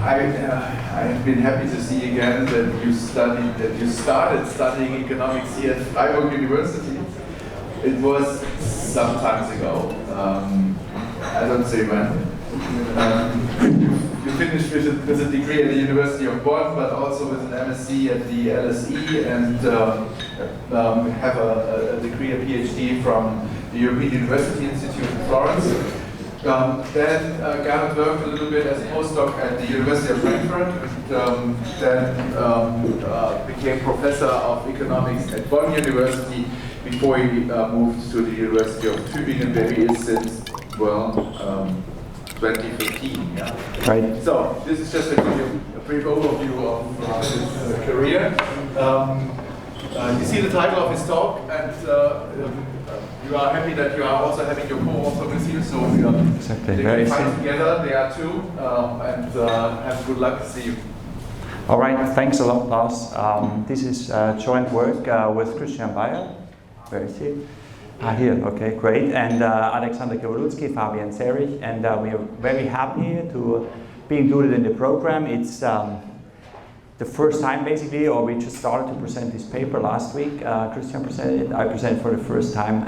I've been happy to see again that you started studying economics here at Freiburg University. It was some times ago. I don't say when. You finished with a degree at the University of Bonn, but also with an MSc at the LSE, and have a degree, a PhD from the European University Institute in Florence. Then Gernot worked a little bit as a postdoc at the University of Frankfurt, and then became professor of economics at Bonn University before he moved to the University of Tübingen, where he is since, 2015. Yeah. Right. So this is just to give you a brief overview of his career. You see the title of his talk, and you are happy that you are also having your co-author with you, so we are exactly. fight together. They are two, and have good luck. See you. All right, thanks a lot, Lars. This is joint work with Christian Bayer. Where is he? Here, okay, great. And Alexander Kowalewski, Fabian Serich, and we are very happy to be included in the program. It's the first time, basically, or we just started to present this paper last week. Christian presented it, I presented for the first time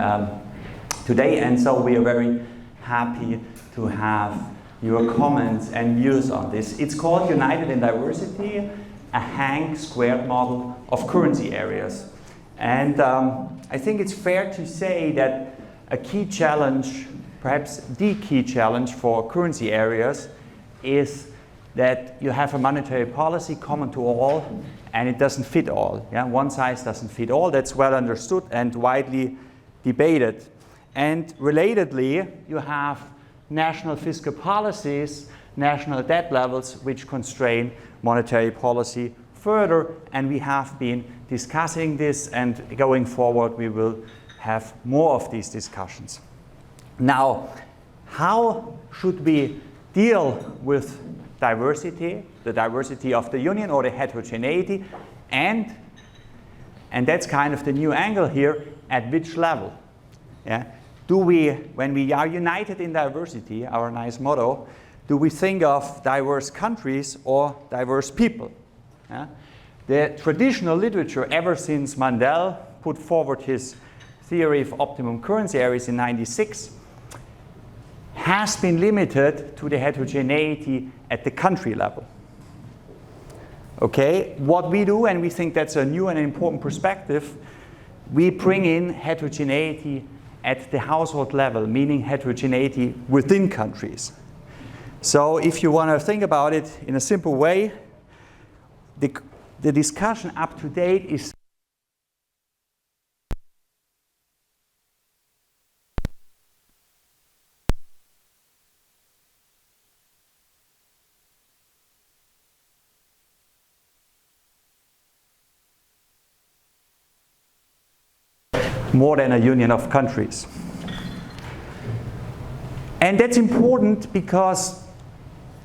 today, and so we are very happy to have your comments and views on this. It's called United in Diversity, a HANK squared model of currency areas. And I think it's fair to say that a key challenge, perhaps the key challenge for currency areas, is that you have a monetary policy common to all, and it doesn't fit all. Yeah? One size doesn't fit all. That's well understood and widely debated. And relatedly, you have national fiscal policies, national debt levels, which constrain monetary policy further, and we have been discussing this, and going forward we will have more of these discussions. Now, how should we deal with diversity, the diversity of the union or the heterogeneity, and that's kind of the new angle here, at which level? Yeah? Do we, when we are united in diversity, our nice motto, do we think of diverse countries or diverse people? Yeah? The traditional literature, ever since Mandel put forward his theory of optimum currency areas in '96, has been limited to the heterogeneity at the country level. Okay, what we do, and we think that's a new and important perspective, we bring in heterogeneity at the household level, meaning heterogeneity within countries. So if you want to think about it in a simple way, the discussion up to date is more than a union of countries. And that's important because,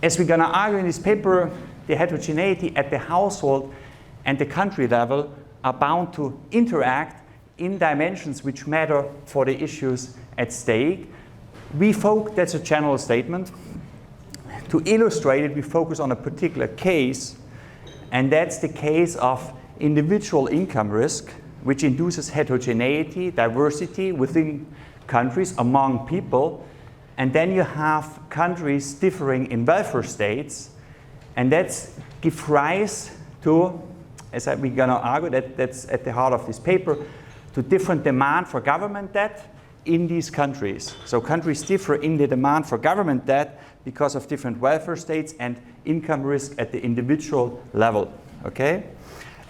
as we're going to argue in this paper, the heterogeneity at the household and the country level are bound to interact in dimensions which matter for the issues at stake. That's a general statement. To illustrate it, we focus on a particular case, and that's the case of individual income risk, which induces heterogeneity, diversity within countries, among people. And then you have countries differing in welfare states, and that's gives rise to, as we're going to argue, that's at the heart of this paper, to different demand for government debt in these countries. So countries differ in the demand for government debt because of different welfare states and income risk at the individual level. Okay?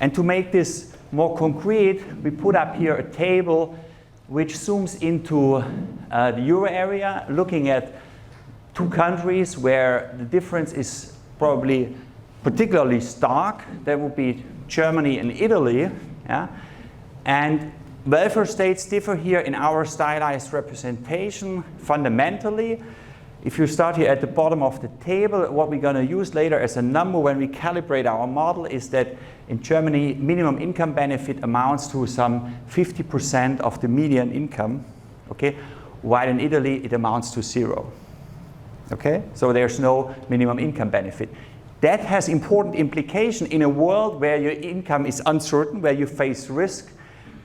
And to make this more concrete, we put up here a table which zooms into the euro area, looking at two countries where the difference is probably particularly stark. That would be Germany and Italy. Yeah? And welfare states differ here in our stylized representation fundamentally. If you start here at the bottom of the table, what we're going to use later as a number when we calibrate our model is that in Germany, minimum income benefit amounts to some 50% of the median income, okay? While in Italy, it amounts to 0. Okay? So there's no minimum income benefit. that has important implication in a world where your income is uncertain, where you face risk.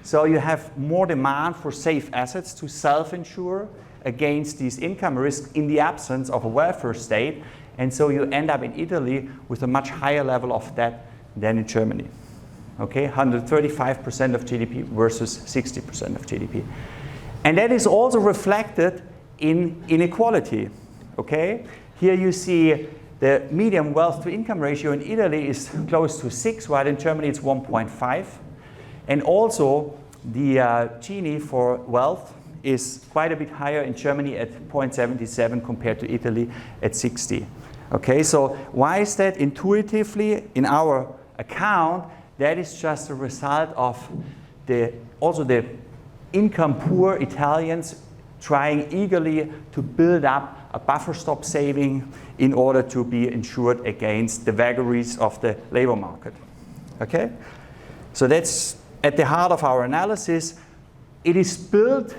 So you have more demand for safe assets to self-insure against these income risks in the absence of a welfare state. And so you end up in Italy with a much higher level of debt than in Germany. Okay, 135% of GDP versus 60% of GDP. And that is also reflected in inequality. Okay, here you see the median wealth to income ratio in Italy is close to 6, while in Germany it's 1.5. And also the Gini for wealth is quite a bit higher in Germany at 0.77 compared to Italy at 60. Okay, so why is that? Intuitively, in our account, that is just a result of the income poor Italians trying eagerly to build up a buffer stock saving in order to be insured against the vagaries of the labor market. Okay, so that's at the heart of our analysis. It is built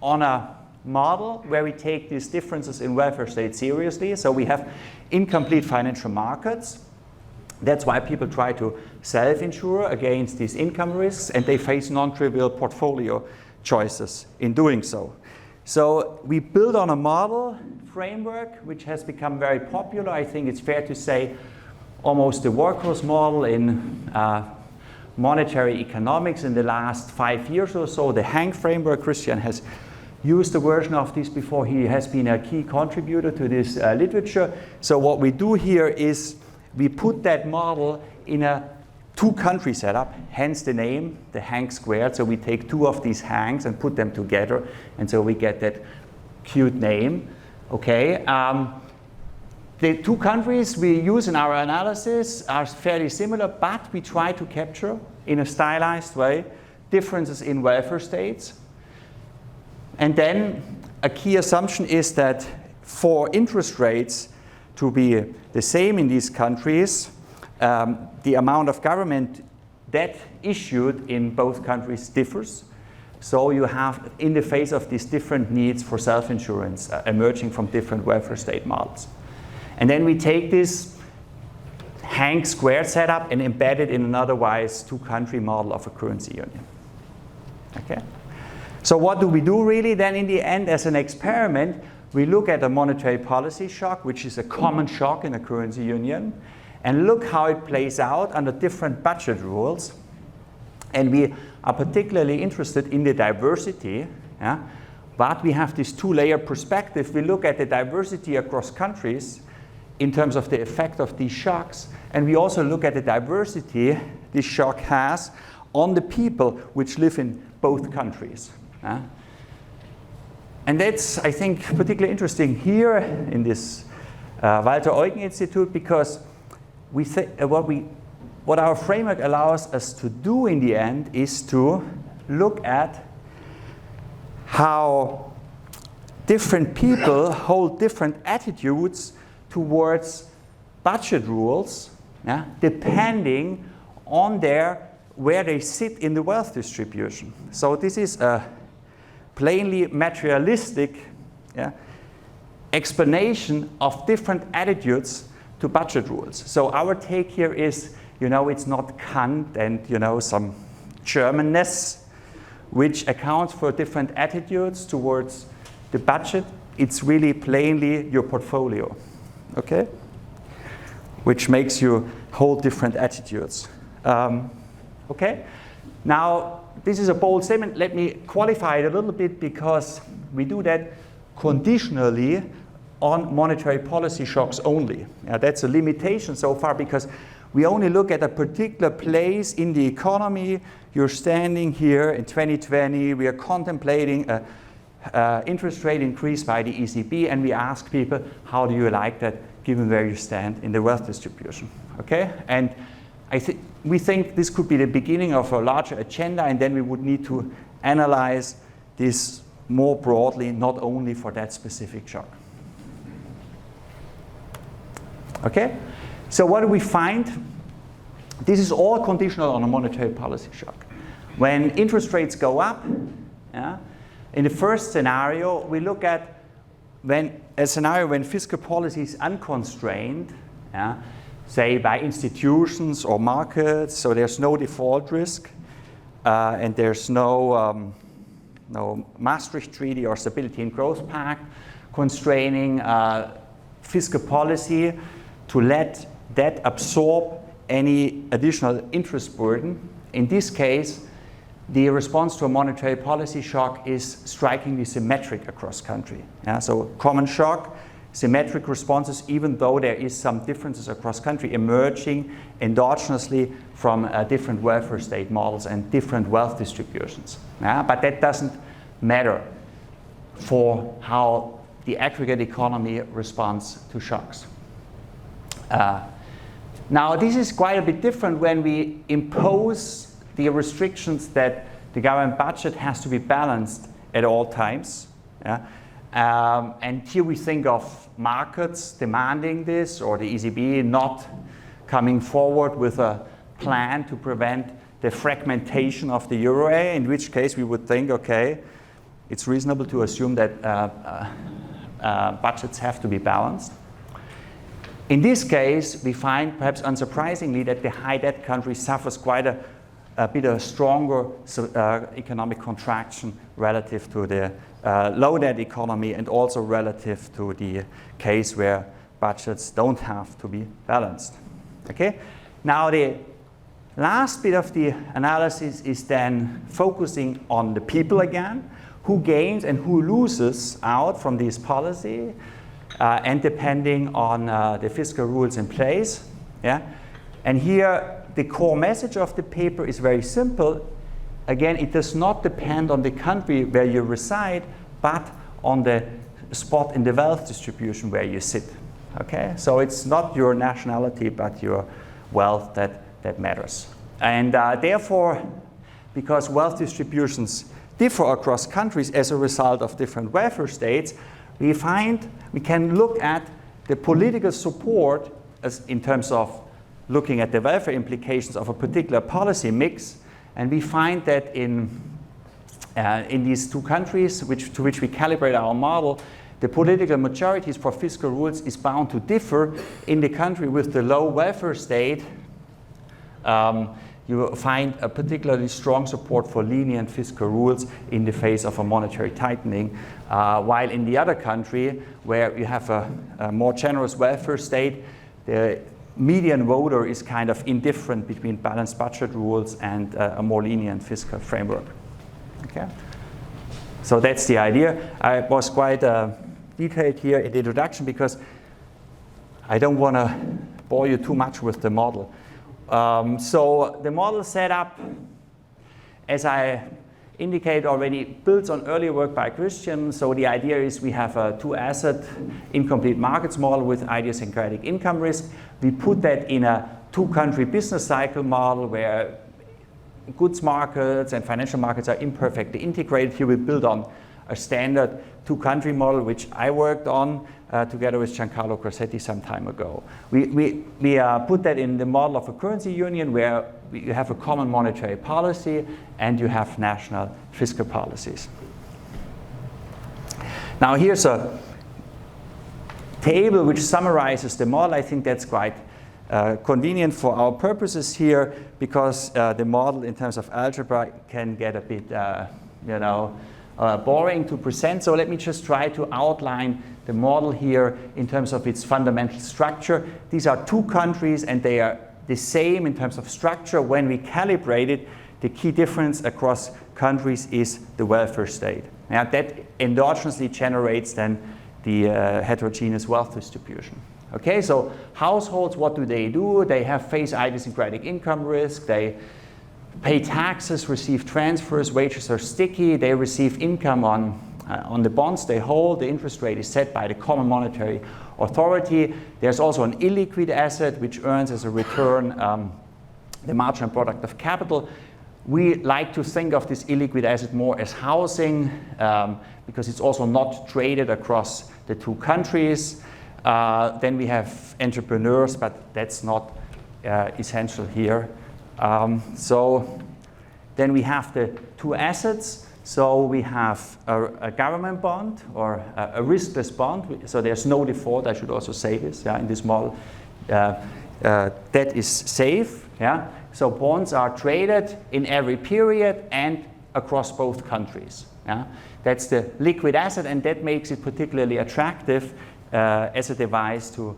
on a model where we take these differences in welfare state seriously. So we have incomplete financial markets. That's why people try to self-insure against these income risks, and they face non-trivial portfolio choices in doing so. So we build on a model framework which has become very popular. I think it's fair to say almost the workhorse model in monetary economics in the last 5 years or so. The HANK framework, Christian has used a version of this before. He has been a key contributor to this literature. So what we do here is we put that model in a two-country setup, hence the name, the HANK squared. So we take two of these HANKs and put them together, and so we get that cute name. Okay. The two countries we use in our analysis are fairly similar, but we try to capture, in a stylized way, differences in welfare states. And then a key assumption is that for interest rates to be the same in these countries, the amount of government debt issued in both countries differs. So you have, in the face of these different needs for self-insurance emerging from different welfare state models. And then we take this HANK squared setup and embed it in an otherwise two-country model of a currency union. Okay? So what do we do really then in the end as an experiment? We look at a monetary policy shock, which is a common shock in a currency union, and look how it plays out under different budget rules. And we are particularly interested in the diversity, yeah? But we have this two-layer perspective. We look at the diversity across countries in terms of the effect of these shocks, and we also look at the diversity this shock has on the people which live in both countries. And that's, I think, particularly interesting here in this Walter Eucken Institute, because what our framework allows us to do in the end is to look at how different people hold different attitudes towards budget rules, yeah, depending on where they sit in the wealth distribution. So this is a plainly materialistic explanation of different attitudes to budget rules. So our take here is, it's not Kant and, some Germanness which accounts for different attitudes towards the budget. It's really plainly your portfolio, okay? Which makes you hold different attitudes. Okay? Now, this is a bold statement. Let me qualify it a little bit, because we do that conditionally on monetary policy shocks only. That's a limitation so far, because we only look at a particular place in the economy. You're standing here in 2020. We are contemplating an interest rate increase by the ECB, and we ask people, how do you like that, given where you stand in the wealth distribution? Okay? And we think this could be the beginning of a larger agenda, and then we would need to analyze this more broadly, not only for that specific shock. Okay? So what do we find? This is all conditional on a monetary policy shock. When interest rates go up, in the first scenario, we look at a scenario when fiscal policy is unconstrained, say, by institutions or markets, so there's no default risk, and there's no Maastricht Treaty or Stability and Growth Pact constraining fiscal policy to let debt absorb any additional interest burden. In this case, the response to a monetary policy shock is strikingly symmetric across country. Yeah? So common shock, symmetric responses, even though there is some differences across country emerging endogenously from different welfare state models and different wealth distributions. Yeah? But that doesn't matter for how the aggregate economy responds to shocks. Now, this is quite a bit different when we impose the restrictions that the government budget has to be balanced at all times. Yeah? And here we think of markets demanding this, or the ECB not coming forward with a plan to prevent the fragmentation of the euro area, in which case we would think, okay, it's reasonable to assume that budgets have to be balanced. In this case, we find, perhaps unsurprisingly, that the high debt country suffers quite a bit of stronger economic contraction relative to the low debt economy, and also relative to the case where budgets don't have to be balanced. Okay? Now, the last bit of the analysis is then focusing on the people again, who gains and who loses out from this policy, and depending on the fiscal rules in place. Yeah? And here, the core message of the paper is very simple. Again, it does not depend on the country where you reside, but on the spot in the wealth distribution where you sit. Okay? So it's not your nationality, but your wealth that matters. And therefore, because wealth distributions differ across countries as a result of different welfare states, we can look at the political support as in terms of looking at the welfare implications of a particular policy mix, and we find that in these two countries to which we calibrate our model, the political majorities for fiscal rules is bound to differ. In the country with the low welfare state, you will find a particularly strong support for lenient fiscal rules in the face of a monetary tightening, while in the other country, where you have a more generous welfare state, the median voter is kind of indifferent between balanced budget rules and a more lenient fiscal framework. Okay? So that's the idea. I was quite detailed here in the introduction because I don't want to bore you too much with the model. So the model setup, as I indicated already, builds on earlier work by Christian. So the idea is we have a two-asset incomplete markets model with idiosyncratic income risk. We put that in a two-country business cycle model where goods markets and financial markets are imperfectly integrated. Here we build on a standard two-country model, which I worked on together with Giancarlo Grassetti some time ago. We put that in the model of a currency union where you have a common monetary policy and you have national fiscal policies. Now here's a table which summarizes the model. I think that's quite convenient for our purposes here because the model in terms of algebra can get a bit boring to present. So let me just try to outline the model here in terms of its fundamental structure. These are two countries and they are the same in terms of structure. When we calibrate it, the key difference across countries is the welfare state. Now that endogenously generates then the heterogeneous wealth distribution. Okay, so households, what do? They face idiosyncratic income risk, they pay taxes, receive transfers, wages are sticky, they receive income on the bonds they hold, the interest rate is set by the common monetary authority. There's also an illiquid asset which earns as a return the marginal product of capital. We like to think of this illiquid asset more as housing because it's also not traded across the two countries. Then we have entrepreneurs, but that's not essential here. So then we have the two assets. So we have a government bond or a riskless bond. So there's no default. I should also say this in this model. debt is safe. Yeah? So bonds are traded in every period and across both countries. Yeah? That's the liquid asset, and that makes it particularly attractive as a device to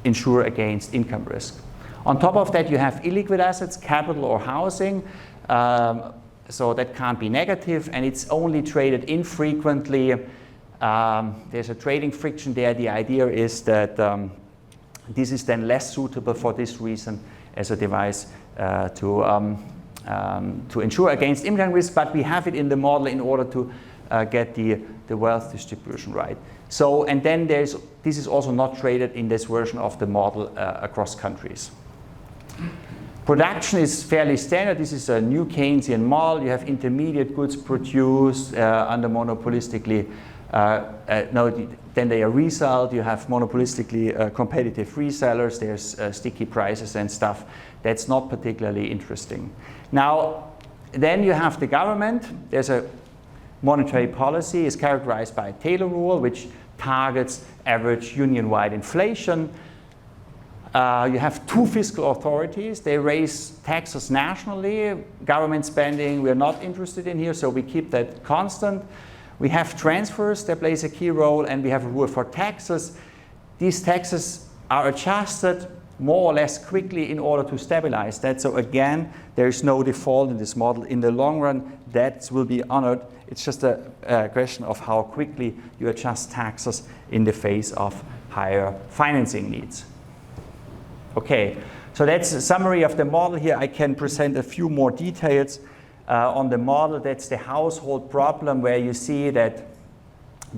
insure against income risk. On top of that, you have illiquid assets, capital or housing, so that can't be negative, and it's only traded infrequently. There's a trading friction there. The idea is that this is then less suitable for this reason as a device to insure against income risk, but we have it in the model in order to get the wealth distribution right. So, and then this is also not traded in this version of the model across countries. Production is fairly standard. This is a new Keynesian model. You have intermediate goods produced under monopolistically, then they are resold. You have monopolistically competitive resellers. There's sticky prices and stuff. That's not particularly interesting. Now, then you have the government. There's a monetary policy is characterized by a Taylor rule, which targets average union-wide inflation. You have two fiscal authorities. They raise taxes nationally. Government spending, we're not interested in here, so we keep that constant. We have transfers that plays a key role, and we have a rule for taxes. These taxes are adjusted more or less quickly in order to stabilize that. So again, there is no default in this model. In the long run, debts will be honored. It's just a question of how quickly you adjust taxes in the face of higher financing needs. Okay, so that's a summary of the model here. I can present a few more details on the model. That's the household problem, where you see that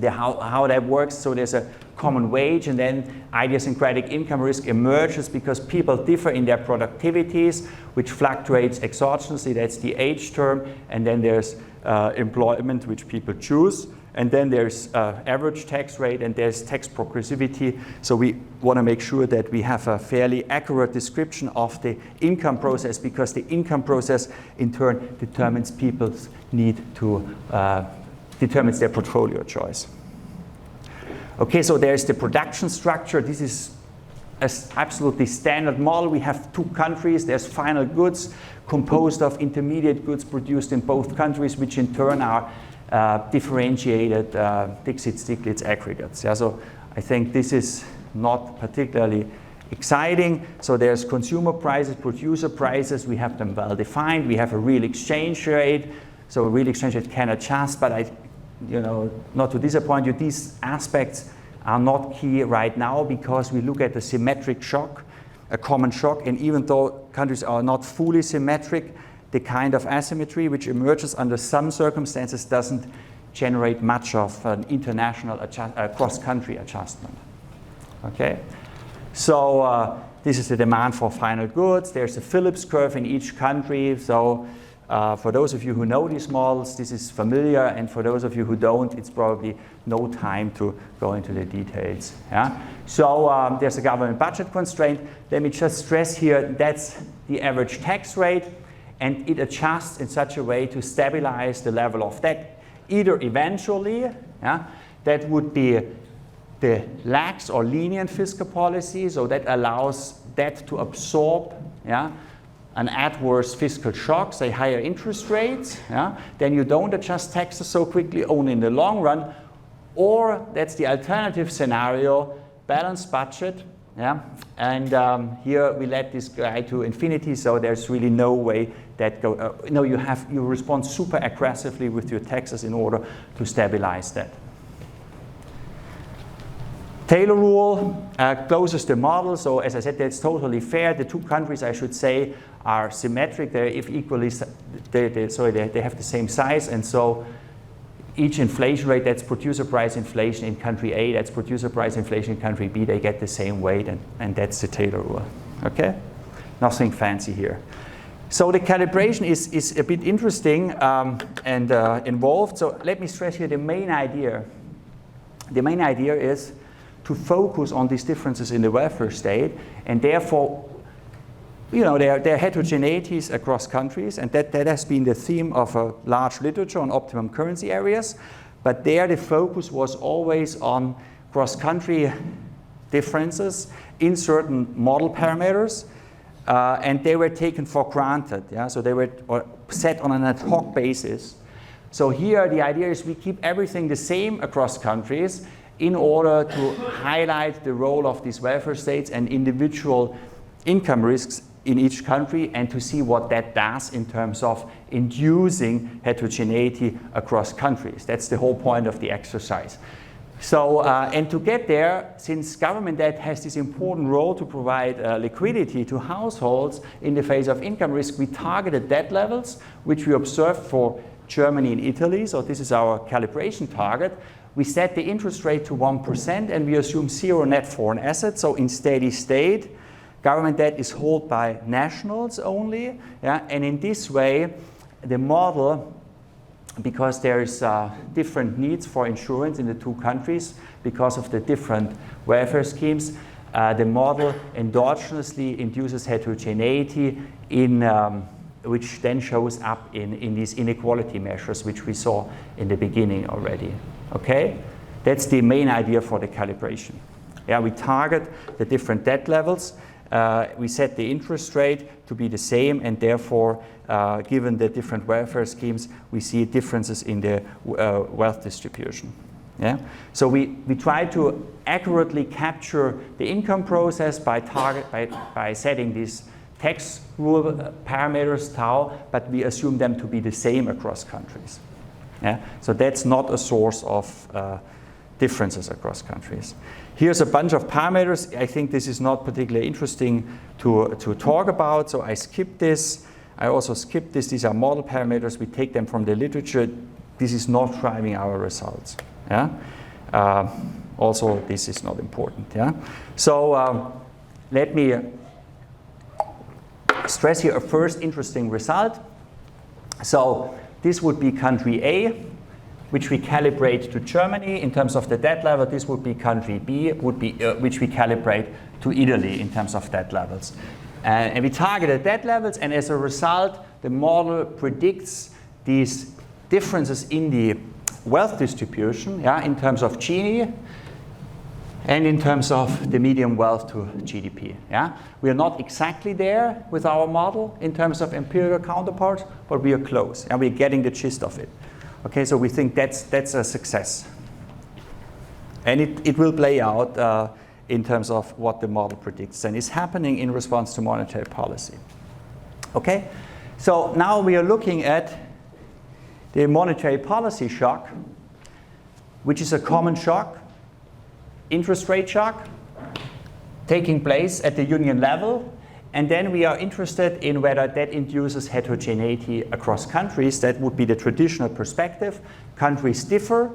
how that works. So there's a common wage, and then idiosyncratic income risk emerges because people differ in their productivities, which fluctuates exogenously. That's the H term. And then there's employment, which people choose. And then there's average tax rate, and there's tax progressivity. So we want to make sure that we have a fairly accurate description of the income process, because the income process in turn determines people's need to, determines their portfolio choice. Okay, so there's the production structure. This is an absolutely standard model. We have two countries. There's final goods composed of intermediate goods produced in both countries, which in turn are differentiated Dixit, Stiglitz aggregates. Yeah, so I think this is not particularly exciting. So there's consumer prices, producer prices. We have them well defined. We have a real exchange rate. So a real exchange rate can adjust, but not to disappoint you, these aspects are not key right now, because we look at the symmetric shock, a common shock, and even though countries are not fully symmetric, the kind of asymmetry which emerges under some circumstances doesn't generate much of an international cross-country adjustment. Okay, so this is the demand for final goods. There's a Phillips curve in each country. So for those of you who know these models, this is familiar, and for those of you who don't, it's probably no time to go into the details. Yeah? So there's a government budget constraint. Let me just stress here, that's the average tax rate, and it adjusts in such a way to stabilize the level of debt. Either eventually, that would be the lax or lenient fiscal policy, so that allows debt to absorb an adverse fiscal shock, say higher interest rates, then you don't adjust taxes so quickly, only in the long run. Or that's the alternative scenario, balanced budget, and here we let this guy to infinity, so there's really no way that you respond super aggressively with your taxes in order to stabilize that. Taylor rule closes the model, so as I said, that's totally fair. The two countries, I should say, are symmetric. They're if equally, they have the same size, and so each inflation rate, that's producer price inflation in country A, that's producer price inflation in country B, they get the same weight, and that's the Taylor rule. Okay? Nothing fancy here. So the calibration is a bit interesting and involved. So let me stress here the main idea. The main idea is to focus on these differences in the welfare state, and therefore, there are heterogeneities across countries, and that has been the theme of a large literature on optimum currency areas. But there the focus was always on cross-country differences in certain model parameters, and they were taken for granted. Yeah? So they were set on an ad hoc basis. So here the idea is we keep everything the same across countries in order to highlight the role of these welfare states and individual income risks in each country, and to see what that does in terms of inducing heterogeneity across countries. That's the whole point of the exercise. So, and to get there, since government debt has this important role to provide liquidity to households in the face of income risk, we targeted debt levels, which we observed for Germany and Italy. So this is our calibration target. We set the interest rate to 1%, and we assume zero net foreign assets. So in steady state, government debt is held by nationals only. Yeah? And in this way, the model, because there's different needs for insurance in the two countries because of the different welfare schemes, the model endogenously induces heterogeneity in which then shows up in these inequality measures, which we saw in the beginning already. Okay? That's the main idea for the calibration. Yeah, we target the different debt levels. We set the interest rate to be the same, and therefore, given the different welfare schemes, we see differences in the wealth distribution. Yeah? So we try to accurately capture the income process by setting these tax rule parameters, tau, but we assume them to be the same across countries. Yeah? So that's not a source of differences across countries. Here's a bunch of parameters. I think this is not particularly interesting to talk about, so I skip this. I also skip this. These are model parameters. We take them from the literature. This is not driving our results. Yeah? Also, this is not important. Yeah? So let me stress here a first interesting result. So this would be country A, which we calibrate to Germany in terms of the debt level. This would be country B, which we calibrate to Italy in terms of debt levels. And we target the debt levels, and as a result, the model predicts these differences in the wealth distribution, yeah, in terms of Gini and in terms of the median wealth to GDP. Yeah? We are not exactly there with our model in terms of empirical counterparts, but we are close, and we're getting the gist of it. Okay, so we think that's a success. And it will play out in terms of what the model predicts, and is happening in response to monetary policy. Okay, so now we are looking at the monetary policy shock, which is a common shock, interest rate shock, taking place at the union level. And then we are interested in whether that induces heterogeneity across countries. That would be the traditional perspective. Countries differ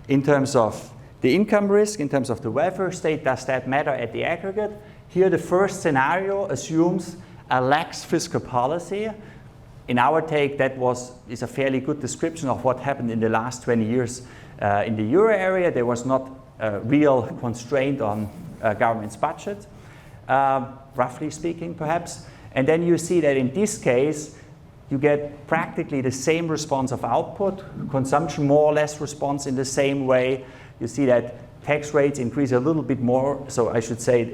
in terms of the income risk, in terms of the welfare state. Does that matter at the aggregate? Here the first scenario assumes a lax fiscal policy. In our take, that is a fairly good description of what happened in the last 20 years in the euro area. There was not a real constraint on government's budget. Roughly speaking, perhaps. And then you see that in this case, you get practically the same response of output. Consumption more or less responds in the same way. You see that tax rates increase a little bit more. So I should say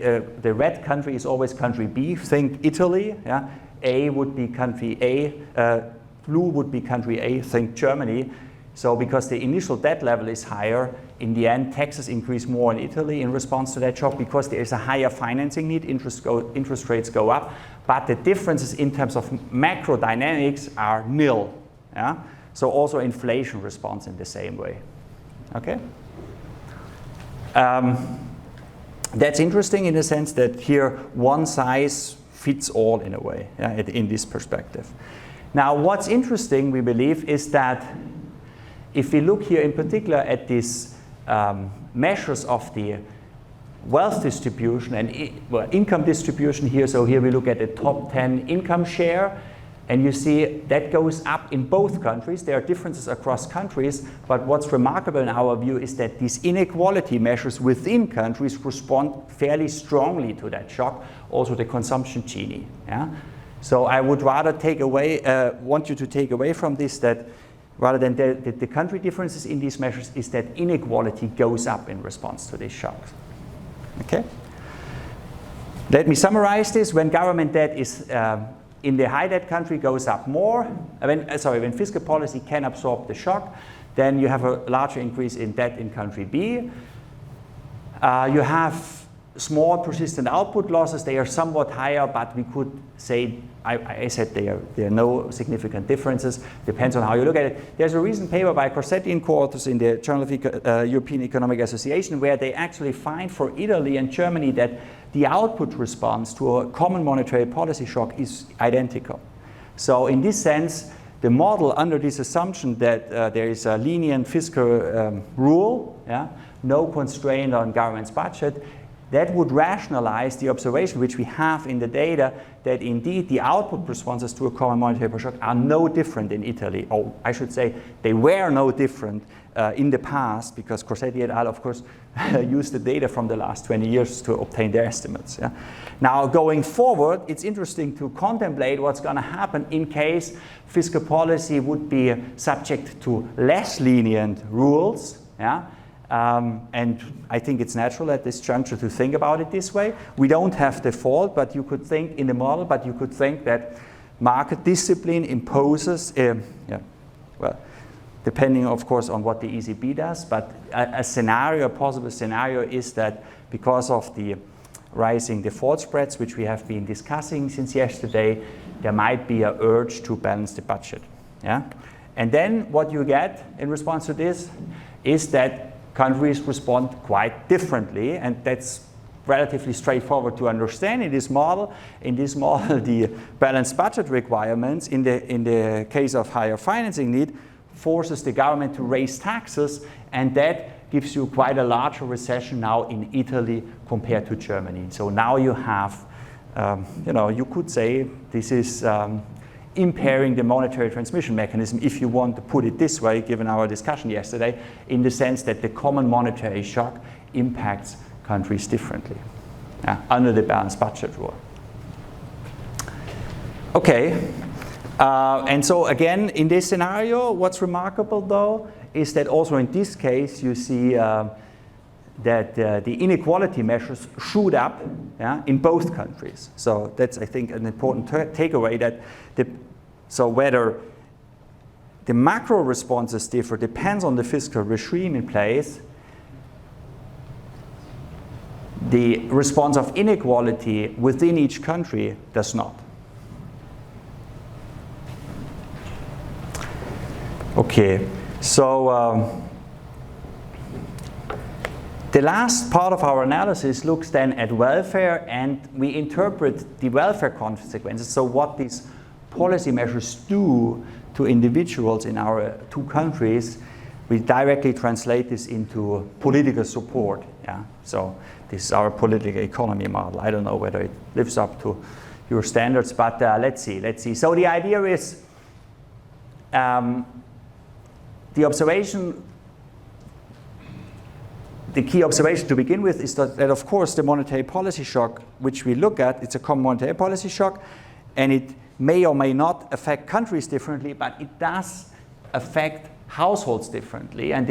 the red country is always country B. Think Italy. Yeah? A would be country A. Blue would be country A. Think Germany. So because the initial debt level is higher, in the end, taxes increase more in Italy in response to that shock because there is a higher financing need, interest rates go up, but the differences in terms of macro dynamics are nil. Yeah? So also inflation responds in the same way. Okay? That's interesting in the sense that here one size fits all in a way, yeah, in this perspective. Now what's interesting, we believe, is that if we look here in particular at these measures of the wealth distribution and income distribution here, so here we look at the top 10 income share, and you see that goes up in both countries. There are differences across countries, but what's remarkable in our view is that these inequality measures within countries respond fairly strongly to that shock, also the consumption Gini. Yeah? So I would rather want you to take away from this that rather than the country differences in these measures is that inequality goes up in response to these shocks. Okay? Let me summarize this. When government debt is in the high debt country goes up more, when fiscal policy can absorb the shock, then you have a larger increase in debt in country B. You have small persistent output losses. They are somewhat higher, but we could say, I said there are no significant differences. Depends on how you look at it. There's a recent paper by Corsetti and co-authors in the Journal of European Economic Association where they actually find for Italy and Germany that the output response to a common monetary policy shock is identical. So in this sense, the model under this assumption that there is a lenient fiscal rule, no constraint on government's budget, that would rationalize the observation which we have in the data that indeed the output responses to a common monetary policy shock are no different in Italy. Or I should say they were no different in the past, because Corsetti et al. Of course used the data from the last 20 years to obtain their estimates. Yeah? Now going forward, it's interesting to contemplate what's going to happen in case fiscal policy would be subject to less lenient rules. Yeah? And I think it's natural at this juncture to think about it this way. We don't have default, but you could think in the model, but you could think that market discipline imposes, depending of course on what the ECB does, but a possible scenario is that because of the rising default spreads, which we have been discussing since yesterday, there might be an urge to balance the budget. Yeah? And then what you get in response to this is that countries respond quite differently, and that's relatively straightforward to understand in this model. In this model, the balanced budget requirements, in the case of higher financing need, forces the government to raise taxes, and that gives you quite a larger recession now in Italy compared to Germany. So now you have, you could say this is impairing the monetary transmission mechanism, if you want to put it this way, given our discussion yesterday, in the sense that the common monetary shock impacts countries differently under the balanced budget rule. Okay, and so again, in this scenario, what's remarkable though is that also in this case you see that the inequality measures shoot up in both countries. So that's, I think, an important takeaway, that so whether the macro responses differ depends on the fiscal regime in place. The response of inequality within each country does not. Okay, so the last part of our analysis looks then at welfare, and we interpret the welfare consequences, so what these policy measures do to individuals in our two countries. We directly translate this into political support. Yeah? So this is our political economy model. I don't know whether it lives up to your standards, but let's see. So the idea is the key observation to begin with is that of course the monetary policy shock which we look at, it's a common monetary policy shock, and it may or may not affect countries differently, but it does affect households differently. And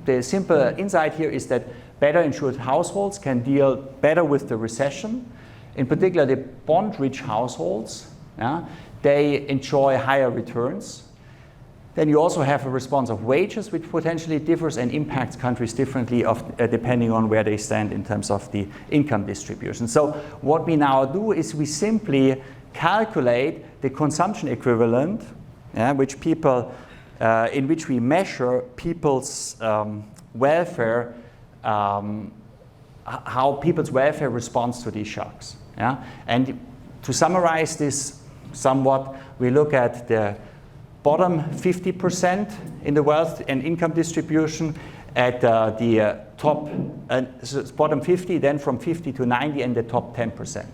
the simple insight here is that better insured households can deal better with the recession. In particular, the bond-rich households, they enjoy higher returns. Then you also have a response of wages, which potentially differs and impacts countries differently depending on where they stand in terms of the income distribution. So what we now do is we simply calculate the consumption equivalent, which people, in which we measure people's welfare, how people's welfare responds to these shocks. And to summarize this somewhat, we look at the bottom 50% in the wealth and income distribution, at the top, bottom 50, then from 50 to 90, and the top 10%.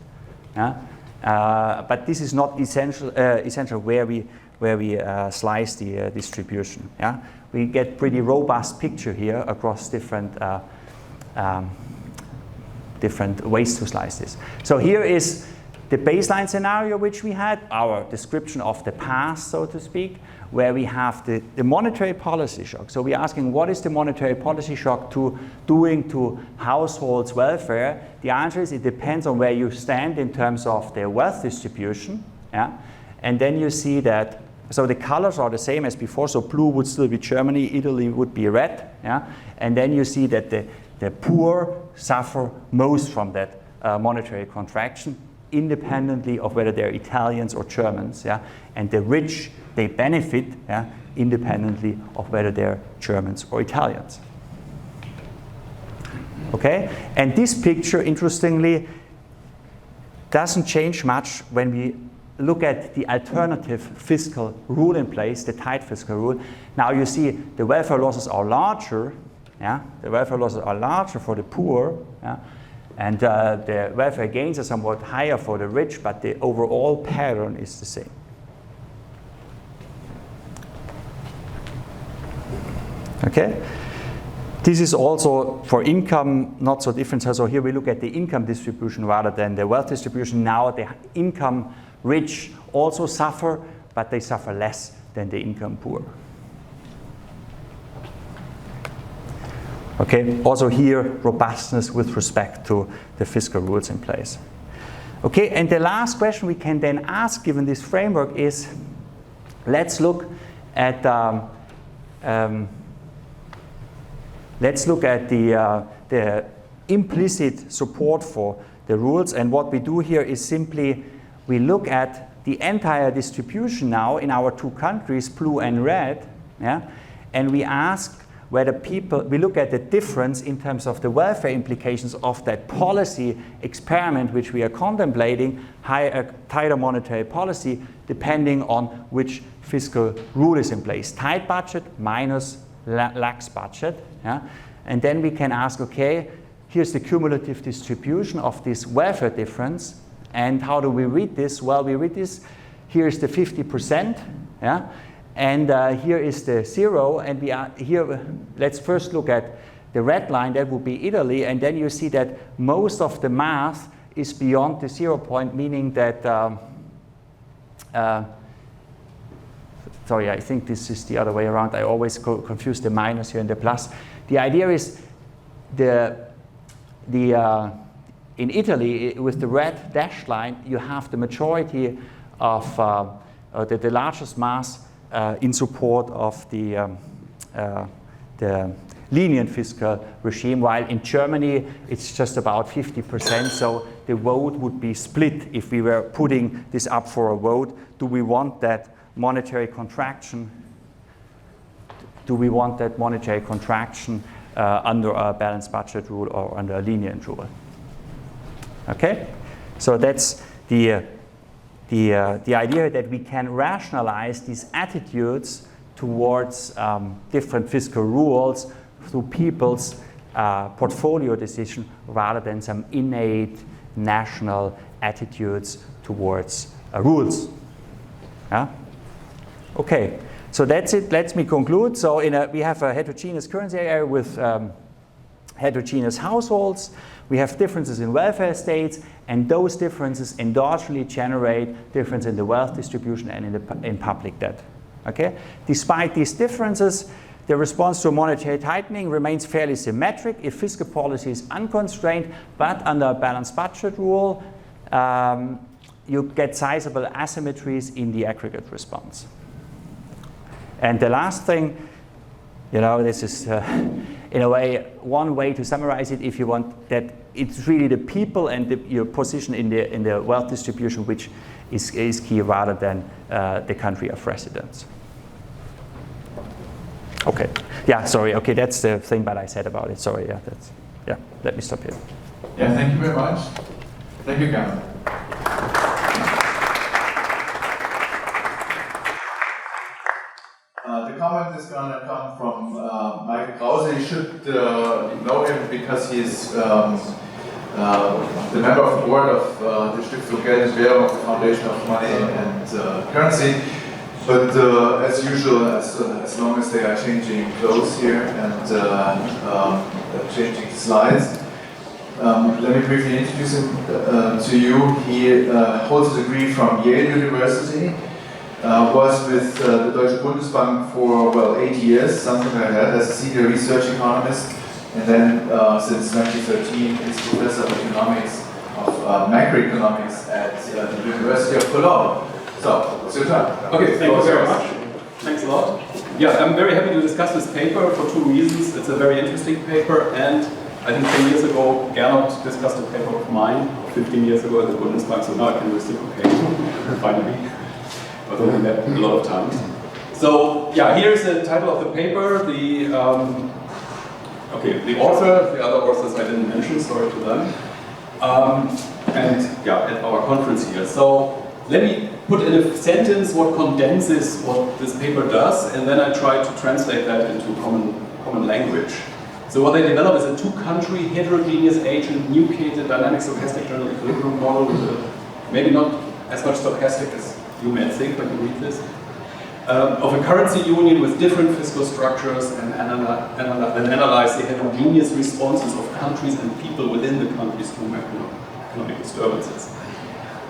But this is not essential where we slice the distribution. We get pretty robust picture here across different ways to slice this. So here is the baseline scenario which we had, our description of the past, so to speak, where we have the monetary policy shock. So we're asking, what is the monetary policy shock doing to households' welfare? The answer is it depends on where you stand in terms of the wealth distribution. Yeah? And then you see that, so the colors are the same as before, so blue would still be Germany, Italy would be red. Yeah? And then you see that the poor suffer most from that monetary contraction, independently of whether they're Italians or Germans. Yeah? And the rich, they benefit, yeah, independently of whether they're Germans or Italians. Okay? And this picture, interestingly, doesn't change much when we look at the alternative fiscal rule in place, the tight fiscal rule. Now you see the welfare losses are larger. Yeah? The welfare losses are larger for the poor. Yeah? And the welfare gains are somewhat higher for the rich, but the overall pattern is the same. Okay? This is also for income not so different. So here we look at the income distribution rather than the wealth distribution. Now the income rich also suffer, but they suffer less than the income poor. Okay, also here robustness with respect to the fiscal rules in place. Okay, and the last question we can then ask given this framework is, let's look at the implicit support for the rules. And what we do here is simply we look at the entire distribution now in our two countries, blue and red, yeah? And we ask whether we look at the difference in terms of the welfare implications of that policy experiment which we are contemplating, tighter monetary policy, depending on which fiscal rule is in place. Tight budget minus lax budget. Yeah? And then we can ask, okay, here's the cumulative distribution of this welfare difference. And how do we read this? Well, we read this, here's the 50%. Yeah? And here is the 0, and we are here. Let's first look at the red line, that would be Italy, and then you see that most of the math is beyond the 0 point, meaning that, sorry, I think this is the other way around. I always confuse the minus here and the plus. The idea is in Italy, with the red dashed line, you have the majority of the largest mass in support of the lenient fiscal regime, while in Germany it's just about 50%. So the vote would be split if we were putting this up for a vote. Do we want that monetary contraction? Do we want that monetary contraction under a balanced budget rule or under a lenient rule? Okay, so that's the idea that we can rationalize these attitudes towards different fiscal rules through people's portfolio decision rather than some innate national attitudes towards rules. Yeah? Okay, so that's it. Let me conclude. So we have a heterogeneous currency area with heterogeneous households. We have differences in welfare states, and those differences endogenously generate difference in the wealth distribution and in public debt. Okay? Despite these differences, the response to monetary tightening remains fairly symmetric if fiscal policy is unconstrained, but under a balanced budget rule, you get sizable asymmetries in the aggregate response. And the last thing, this is in a way one way to summarize it, if you want, that it's really the people and your position in the wealth distribution which is key rather than the country of residence. Okay. Yeah. Sorry. Okay. That's the thing that I said about it. Sorry. Yeah. Let me stop here. Yeah. Thank you very much. Thank you, Gernot. The comment is going to come from Krause. You should know him because he's the member of the board of the Stiftung Geld Währung, the Foundation of Money and Currency. But as usual, as long as they are changing clothes here and changing slides, Let me briefly introduce him to you. He holds a degree from Yale University, was with the Deutsche Bundesbank for, well, 8 years, something like that, as a senior research economist, and then since 2013 is professor of economics, of macroeconomics at the University of Cologne. So, it's your turn. Okay, thank you very much. Thanks a lot. Yeah, I'm very happy to discuss this paper for two reasons. It's a very interesting paper, and I think 10 years ago, Gernot discussed a paper of mine, 15 years ago at the Bundesbank, so now I can reciprocate, finally. But only that a lot of times. So, yeah, here's the title of the paper. The author, the other authors I didn't mention, sorry to them. And yeah, at our conference here. So, let me put in a sentence what condenses what this paper does, and then I try to translate that into common language. So what they develop is a two-country heterogeneous agent nucleated dynamic stochastic general equilibrium model with maybe not as much stochastic as you may think when you read this, of a currency union with different fiscal structures and analyze the heterogeneous responses of countries and people within the countries to macroeconomic disturbances.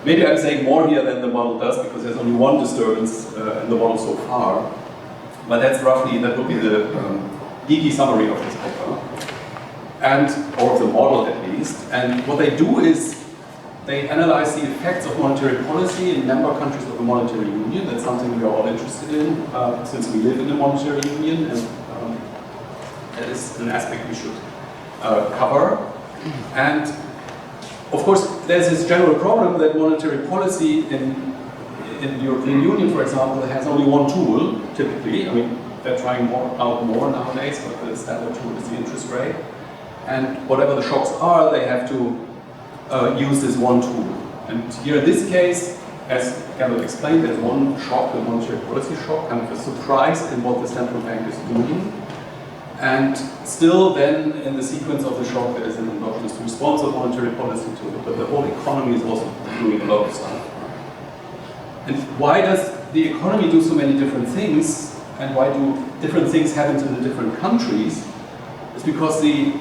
Maybe I'm saying more here than the model does because there's only one disturbance in the model so far, but that would be the geeky summary of this paper, or of the model at least. And what they do is they analyze the effects of monetary policy in member countries of the monetary union. That's something we are all interested in since we live in a monetary union, and that is an aspect we should cover. And of course, there's this general problem that monetary policy in the European Union, for example, has only one tool, typically. I mean, they're trying out more nowadays, but the standard tool is the interest rate. And whatever the shocks are, they have to use this one tool. And here in this case, as Gernot explained, there's one shock, the monetary policy shock, kind of a surprise in what the central bank is doing. And still then, in the sequence of the shock, there is an endogenous response of monetary policy to it, but the whole economy is also doing a lot of stuff. And why does the economy do so many different things, and why do different things happen in the different countries? It's because the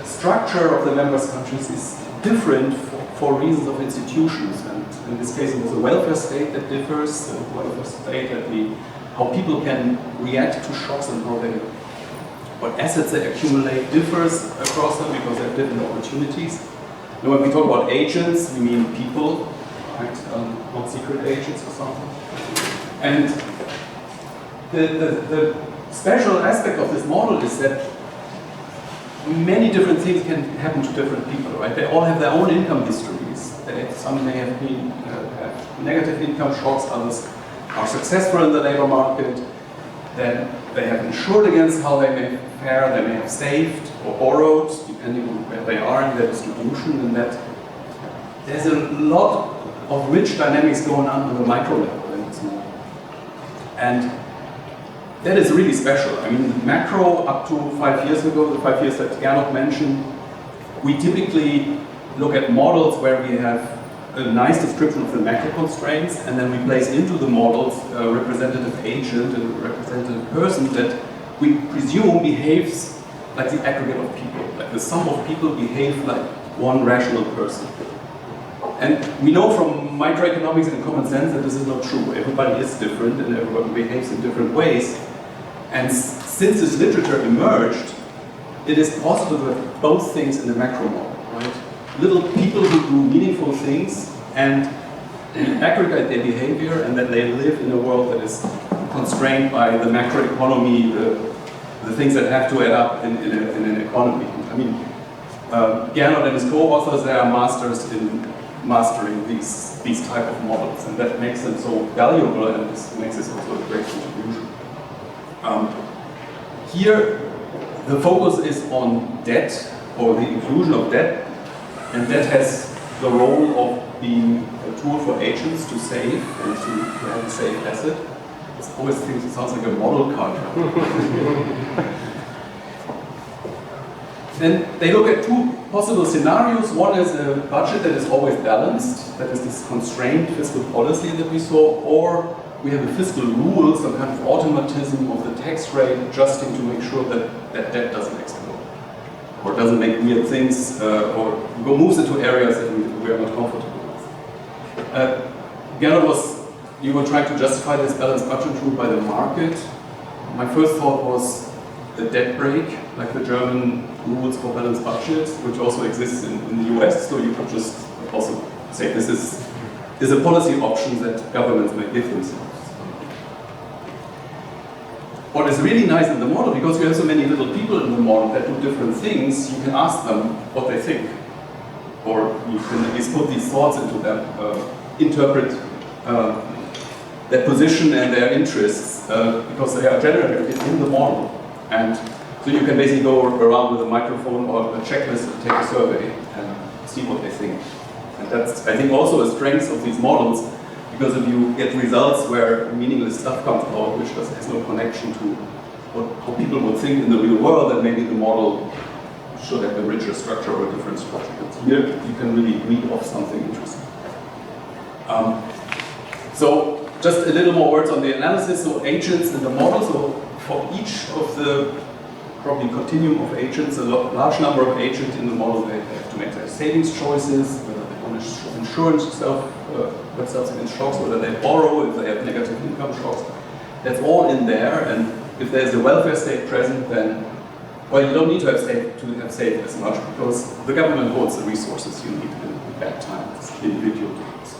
structure of the members' countries is different for reasons of institutions. And in this case, it was a welfare state that differs, the welfare state that how people can react to shocks and what assets they accumulate differs across them because they have different opportunities. Now, when we talk about agents, we mean people, right? Not secret agents or something. And the special aspect of this model is that many different things can happen to different people, right? They all have their own income histories. Some may have been have negative income shocks, others are successful in the labor market, then they have insured against how they may fare, they may have saved or borrowed, depending on where they are in their distribution, and that there's a lot of rich dynamics going on the micro level in this model. And that is really special. I mean, macro up to 5 years ago, the 5 years that Gernot mentioned, we typically look at models where we have a nice description of the macro constraints, and then we place into the models a representative agent and a representative person that we presume behaves like the aggregate of people, like the sum of people behave like one rational person. And we know from microeconomics and common sense that this is not true. Everybody is different and everybody behaves in different ways. And since this literature emerged, it is possible to have both things in the macro model, right? Little people who do meaningful things and aggregate their behavior, and that they live in a world that is constrained by the macroeconomy, the things that have to add up in an economy. I mean, Gernot and his co-authors, they are masters in mastering these type of models, and that makes them so valuable, and this makes this also a great contribution. Here, the focus is on debt, or the inclusion of debt, and debt has the role of being a tool for agents to save and to have a safe asset. I always think it sounds like a model car. Then they look at two possible scenarios. One is a budget that is always balanced, that is this constrained fiscal policy that we saw, or we have a fiscal rule, some kind of automatism of the tax rate adjusting to make sure that debt doesn't explode. or doesn't make weird things, or moves into areas that we are not comfortable with. Gernot you were trying to justify this balanced budget rule by the market. My first thought was the debt break, like the German rules for balanced budgets, which also exists in the US, so you could just also say this is a policy option that governments may give themselves. What is really nice in the model, because you have so many little people in the model that do different things, you can ask them what they think. Or you can at least put these thoughts into them, interpret their position and their interests, because they are generated in the model. And so you can basically go around with a microphone or a checklist and take a survey and see what they think. And that's, I think, also a strength of these models, because if you get results where meaningless stuff comes out, which has no connection to how people would think in the real world, then maybe the model should have a richer structure or a different structure. But here you can really read off something interesting. So just a little more words on the analysis. So agents in the model, so for each of the probably continuum of agents, a large number of agents in the model, they have to make their savings choices, whether they want to insure themselves against shocks, whether they borrow, if they have negative income shocks. That's all in there, and if there's a welfare state present, then, well, you don't need to have saved as much, because the government holds the resources you need in bad times, individual times.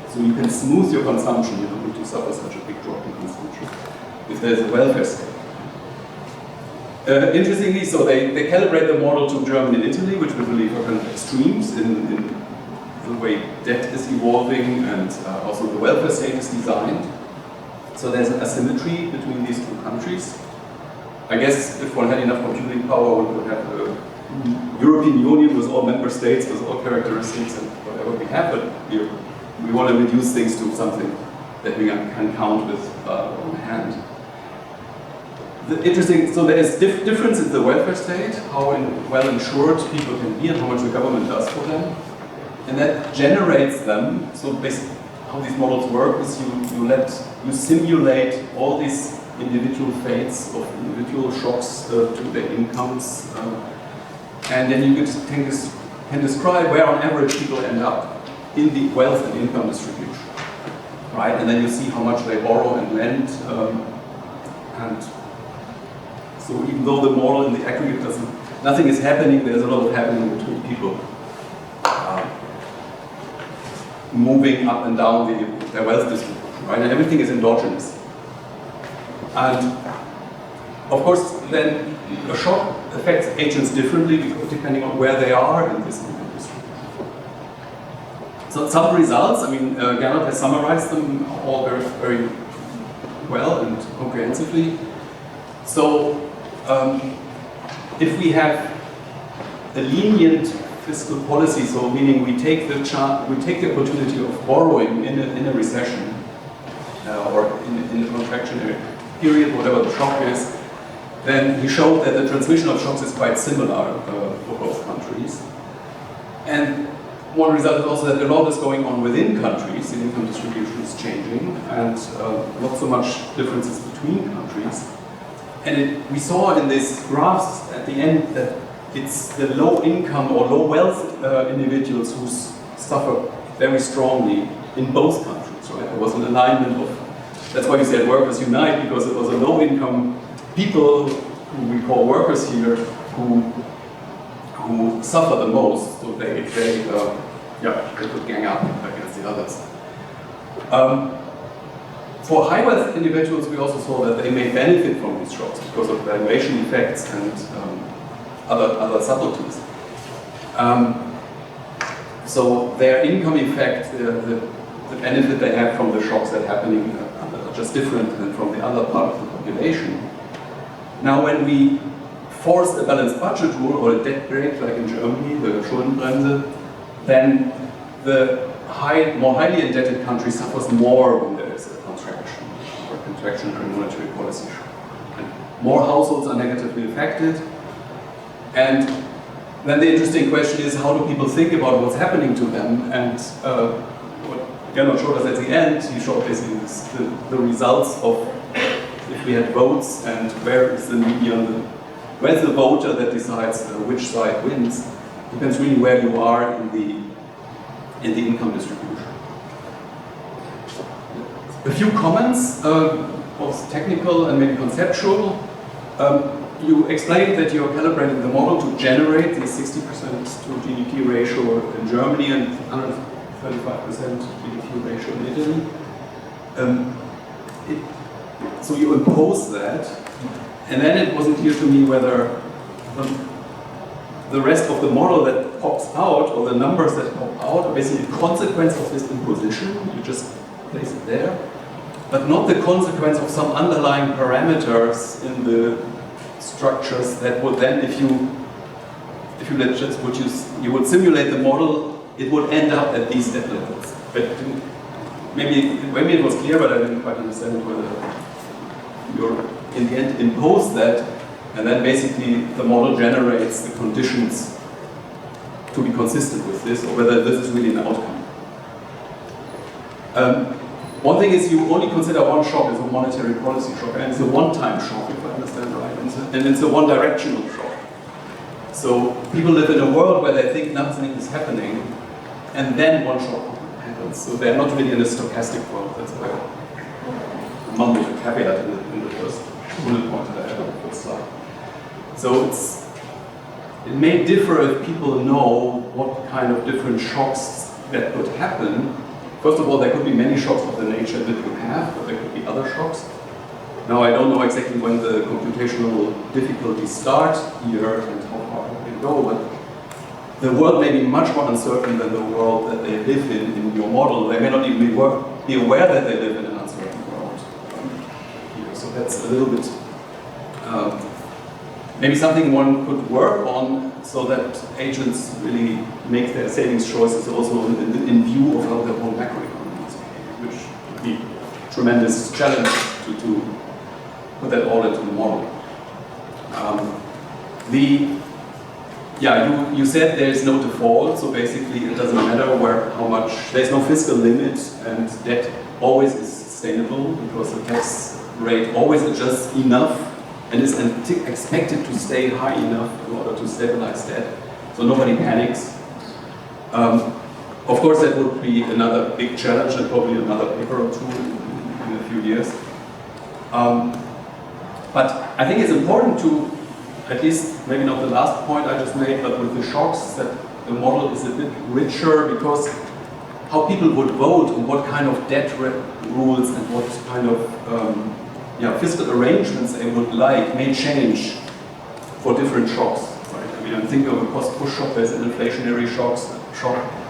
So you can smooth your consumption, you don't need to suffer such a big drop in consumption if there's a welfare state. Interestingly, so they calibrate the model to Germany and Italy, which we believe are kind of extremes in the way debt is evolving and also the welfare state is designed. So there's an asymmetry between these two countries. I guess if one had enough computing power, one would have a European Union with all member states, with all characteristics and whatever we have, but we want to reduce things to something that we can count with on hand. Interesting, so there is difference in the welfare state, how well insured people can be and how much the government does for them. And that generates them, so basically how these models work is you simulate all these individual fates of individual shocks to their incomes, and then you can describe where on average people end up in the wealth and income distribution, right? And then you see how much they borrow and lend, and so even though the model in the aggregate nothing is happening, there's a lot of happening between people moving up and down their wealth distribution, right? And everything is endogenous. And of course, then a shock affects agents differently depending on where they are in this industry. So some results, I mean, Gernot has summarized them all very, very well and comprehensively. So if we have a lenient fiscal policy, so meaning we take the opportunity of borrowing in a recession or in a contractionary period, whatever the shock is, then he showed that the transmission of shocks is quite similar for both countries. And one result is also that a lot is going on within countries, the income distribution is changing, and not so much differences between countries. And we saw in these graphs at the end that it's the low income or low wealth individuals who suffer very strongly in both countries, right? There was an alignment of, that's why we said workers unite, because it was a low income people who we call workers here who suffer the most, so they could gang up against the others. For high wealth individuals, we also saw that they may benefit from these shocks because of valuation effects and other subtleties. So their income effect, the benefit they have from the shocks that are happening are just different than from the other part of the population. Now when we force a balanced budget rule or a debt break like in Germany, the Schuldenbremse, then the more highly indebted country suffers more when there is a contractionary monetary policy shock. And more households are negatively affected. And then the interesting question is, how do people think about what's happening to them? And what Gernot showed us at the end, he showed basically the results of if we had votes and where is the median, where's the voter that decides which side wins? Depends really where you are in the income distribution. A few comments, both technical and maybe conceptual. You explained that you're calibrating the model to generate the 60% to GDP ratio in Germany and 135% GDP ratio in Italy. So you impose that, and then it wasn't clear to me whether the rest of the model that pops out, or the numbers that pop out, are basically a consequence of this imposition. You just place it there, but not the consequence of some underlying parameters in the structures that would then, if you would simulate the model, it would end up at these debt levels. But maybe it was clear, but I didn't quite understand whether you're in the end impose that, and then basically the model generates the conditions to be consistent with this, or whether this is really an outcome. One thing is you only consider one shock as a monetary policy shock, and it's a one-time shock, if I understand right, and it's a one-directional shock. So people live in a world where they think nothing is happening, and then one shock happens. So they're not really in a stochastic world. That's why I mumbled a caveat in the first bullet point that I had on the first slide. So it may differ if people know what kind of different shocks that could happen. First of all, there could be many shocks of the nature that you have, but there could be other shocks. Now, I don't know exactly when the computational difficulties start here and how far they go, but the world may be much more uncertain than the world that they live in your model. They may not even be aware that they live in an uncertain world. So that's a little bit maybe something one could work on, so that agents really make their savings choices also in view of how the whole macroeconomy is behaving, which would be a tremendous challenge to put that all into the model. You said there is no default, so basically it doesn't matter how much, there's no fiscal limit, and debt always is sustainable because the tax rate always adjusts enough and is expected to stay high enough in order to stabilize debt, so nobody panics. Of course, that would be another big challenge, and probably another paper or two in a few years. But I think it's important to, at least maybe not the last point I just made, but with the shocks, that the model is a bit richer, because how people would vote and what kind of debt rules and what kind of fiscal arrangements they would like may change for different shocks. Right? I mean, I'm thinking of a cost-push shock, there's an inflationary shock.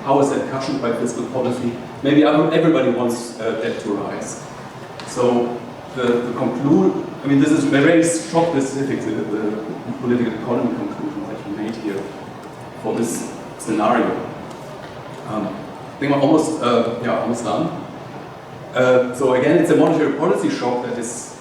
How is that cushioned by fiscal policy? Maybe everybody wants debt to rise. So this is very shock specific, the political economy conclusion that you made here for this scenario. I think we're almost done. So again, it's a monetary policy shock that is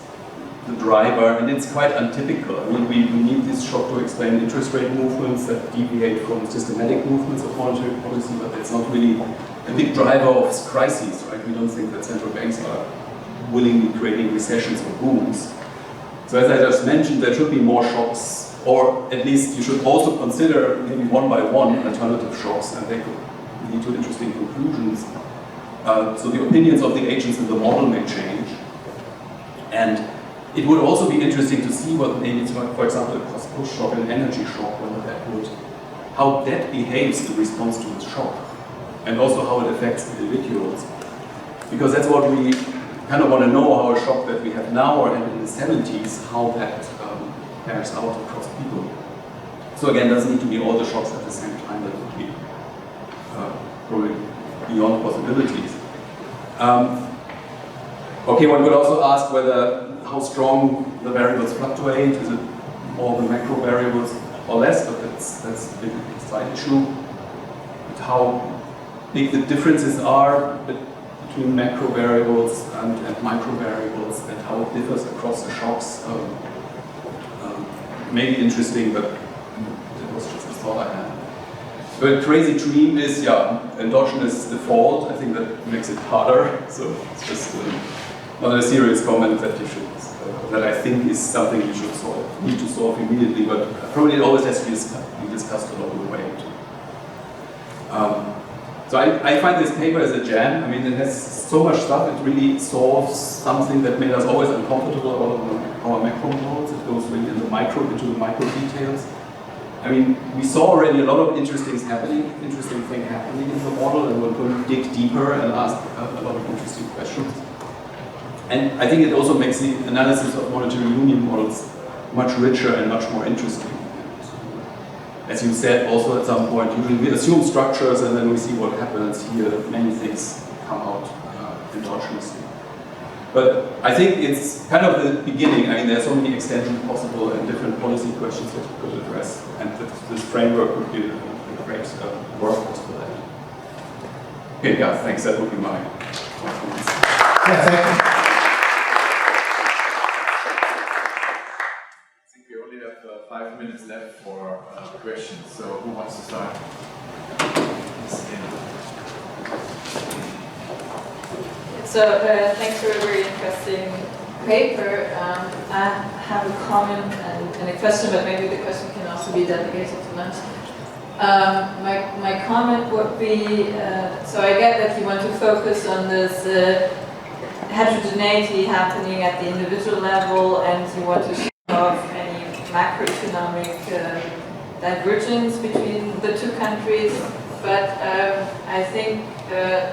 the driver, and it's quite untypical. I mean, we need this shock to explain interest rate movements that deviate from systematic movements of monetary policy, but it's not really a big driver of crises, right? We don't think that central banks are willingly creating recessions or booms. So as I just mentioned, there should be more shocks, or at least you should also consider maybe one by one alternative shocks, and they could lead to interesting conclusions. So the opinions of the agents in the model may change. And it would also be interesting to see what maybe, for example, a cost-push shock, an energy shock, how debt behaves in response to the shock, and also how it affects individuals. Because that's what we kind of want to know, how a shock that we have now or in the 70s, how that bears out across people. So again, it doesn't need to be all the shocks at the same time. That would be probably beyond possibilities. One could also ask how strong the variables fluctuate. Is it more the macro variables or less? But that's a big side issue. But how big the differences are between macro variables and micro variables, and how it differs across the shocks. Maybe interesting, but that was just a thought I had. But a crazy dream is, endogenous default. I think that makes it harder. So it's just not a serious comment that you should, that I think is something you should solve. need to solve immediately, but probably it always has to be discussed along the way. So I find this paper as a gem. I mean, it has so much stuff. It really solves something that made us always uncomfortable about our macro models. It goes really into the micro details. I mean, we saw already a lot of interesting things happening in the model, and we're going to dig deeper and ask a lot of interesting questions. And I think it also makes the analysis of monetary union models much richer and much more interesting. As you said, also at some point, usually we assume structures and then we see what happens. Here, many things come out endogenously. But I think it's kind of the beginning. I mean, there's so many extensions possible and different policy questions that you could address. And this framework would be a great workhorse for that. Okay, yeah, thanks. That would be my comments. Yeah, thank you. I think we only have 5 minutes left for questions. So who wants to start? So thanks for a very interesting paper. I have a comment and a question, but maybe the question can also be dedicated to lunch. My comment would be, so I get that you want to focus on this heterogeneity happening at the individual level, and you want to show off any macroeconomic divergence between the two countries. But I think,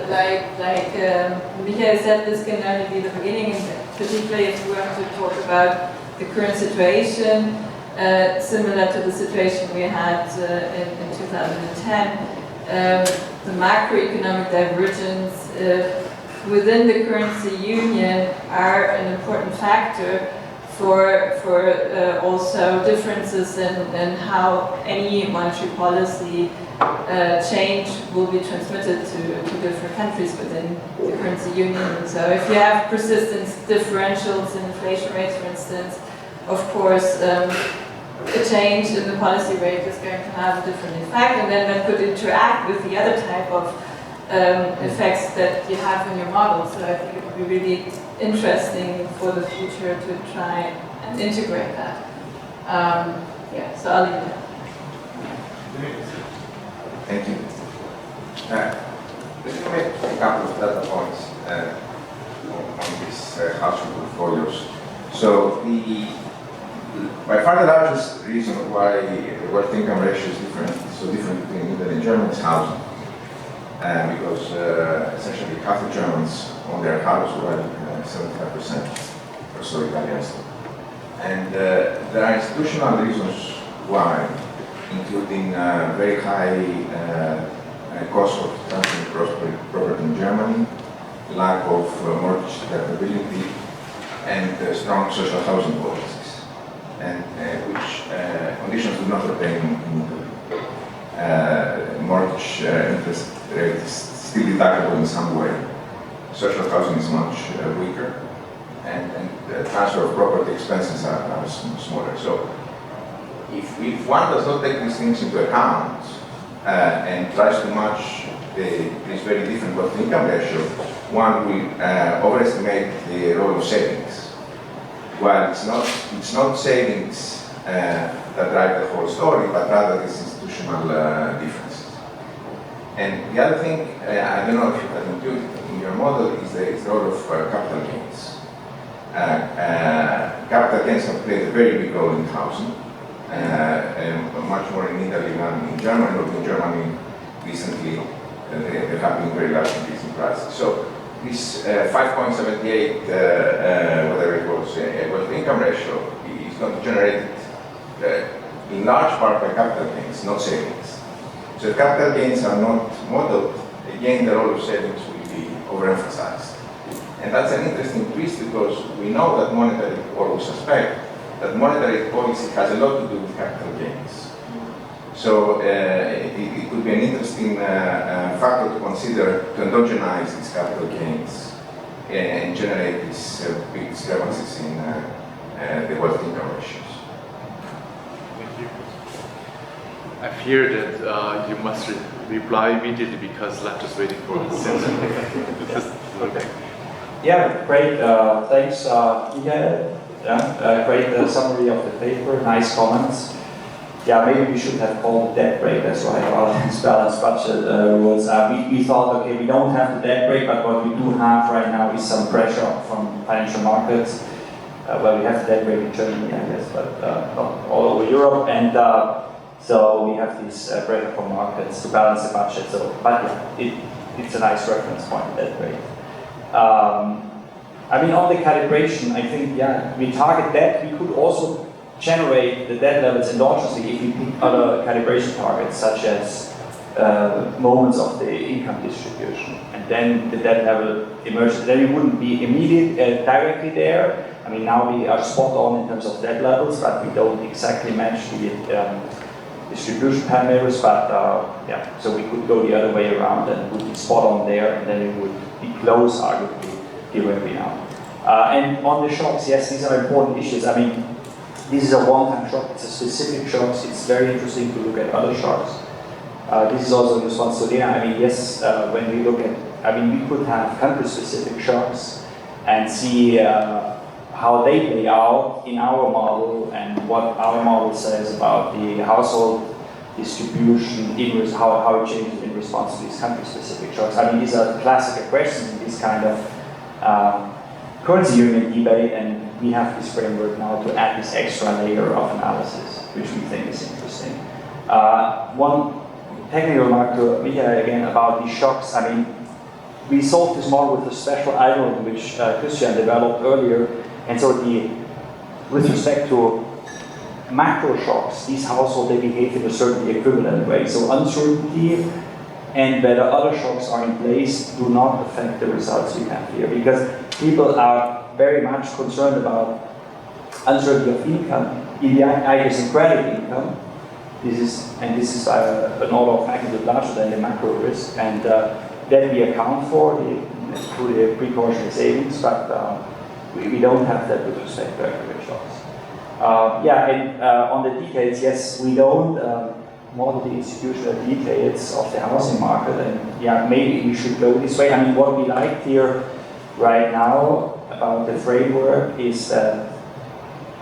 like Michael said, this can only be the beginning, and particularly if we want to talk about the current situation, similar to the situation we had in 2010. The macroeconomic divergence within the currency union are an important factor for also differences in how any monetary policy change will be transmitted to different countries within the currency union. So if you have persistent differentials in inflation rates, for instance, of course, a change in the policy rate is going to have a different effect, and then that could interact with the other type of effects that you have in your model. So I think it would be really interesting for the future to try and integrate that. Yeah, so I'll leave it there. Thank you. Let me make a couple of data points on these household portfolios. So by far the largest reason why the wealth income ratio is so different between Italy and Germany is housing. Because essentially half the Germans own their house, while 75% or so Italians do. And there are institutional reasons why, including very high cost of transferring property in Germany, lack of mortgage capability, and strong social housing policies, and which conditions do not obtain in Italy. Mortgage interest rate is still deductible in some way. Social housing is much weaker, and the transfer of property expenses are smaller. So if one does not take these things into account and tries to match this very different wealth income ratio, one will overestimate the role of savings. While it's not savings that drive the whole story, but rather these institutional differences. And the other thing, I don't know if you have included in your model, is the role of capital gains. Capital gains have played a very big role in housing, and much more in Italy than in Germany. But in Germany, recently, there have been very large increases in prices. So this 5.78, whatever it was, wealth income ratio is not generated in large part by capital gains, not savings. So if capital gains are not modeled, again the role of savings will be overemphasized. And that's an interesting twist because we know that monetary, or we suspect, that monetary policy has a lot to do with capital gains. So it could be an interesting factor to consider to endogenize these capital gains and generate these big discrepancies in the wealth income ratios. Thank you. I fear that you must reply immediately because Lat is waiting for us. Okay. Yeah, great. Thanks, Michael. Yeah, great summary of the paper, nice comments. Yeah, maybe we should have called it debt break, that's why our balanced budget rules. We thought, okay, we don't have the debt break, but what we do have right now is some pressure from financial markets. Well, we have the debt break in Germany, I guess, but not all over Europe. And so we have this pressure from markets to balance the budget. So, but yeah, it's a nice reference point, debt break. I mean, on the calibration, I think, yeah, we target debt. We could also generate the debt levels endogenously if we pick other calibration targets, such as moments of the income distribution. And then the debt level emerges. Then it wouldn't be immediate, directly there. I mean, now we are spot on in terms of debt levels, but we don't exactly match the distribution parameters. But yeah, so we could go the other way around and would be spot on there, and then it would be close, arguably, here where we are now. And on the shocks, yes, these are important issues. I mean, this is a one-time shock, it's a specific shock. It's very interesting to look at other shocks. This is also in response to Lena. I mean, yes, when we look at, I mean, we could have country-specific shocks and see how they play out in our model and what our model says about the household distribution, how it changes in response to these country-specific shocks. I mean, these are classical questions in this kind of currency union debate, and we have this framework now to add this extra layer of analysis, which we think is interesting. One technical remark to Michael again about these shocks. I mean, we solved this model with a special algorithm which Christian developed earlier, and so with respect to macro shocks, these households, they behave in a certain equivalent way. So uncertainty and whether other shocks are in place do not affect the results we have here, because people are very much concerned about uncertainty of income, in the idiosyncratic income. This is an order of magnitude larger than the macro risk, and then we account for through the precautionary savings, but we don't have that with respect to aggregate shocks. Yeah, and on the details, yes, we don't model the institutional details of the housing market, and yeah, maybe we should go this way. I mean, what we like here right now about the framework is that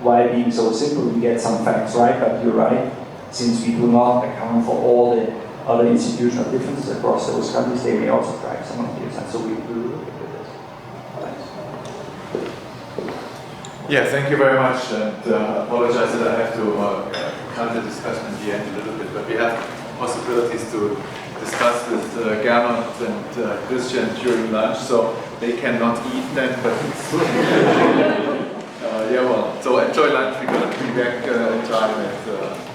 while being so simple, we get some facts right, but you're right, since we do not account for all the other institutional differences across those countries, they may also drive some of these, and so we will look at this. Thanks. Yeah, thank you very much, and apologize that I have to cut the discussion in the end a little bit, but we have possibilities to discuss with Gernot and Christian during lunch, so they cannot eat then, but yeah, well, so enjoy lunch. We're going to be back in time at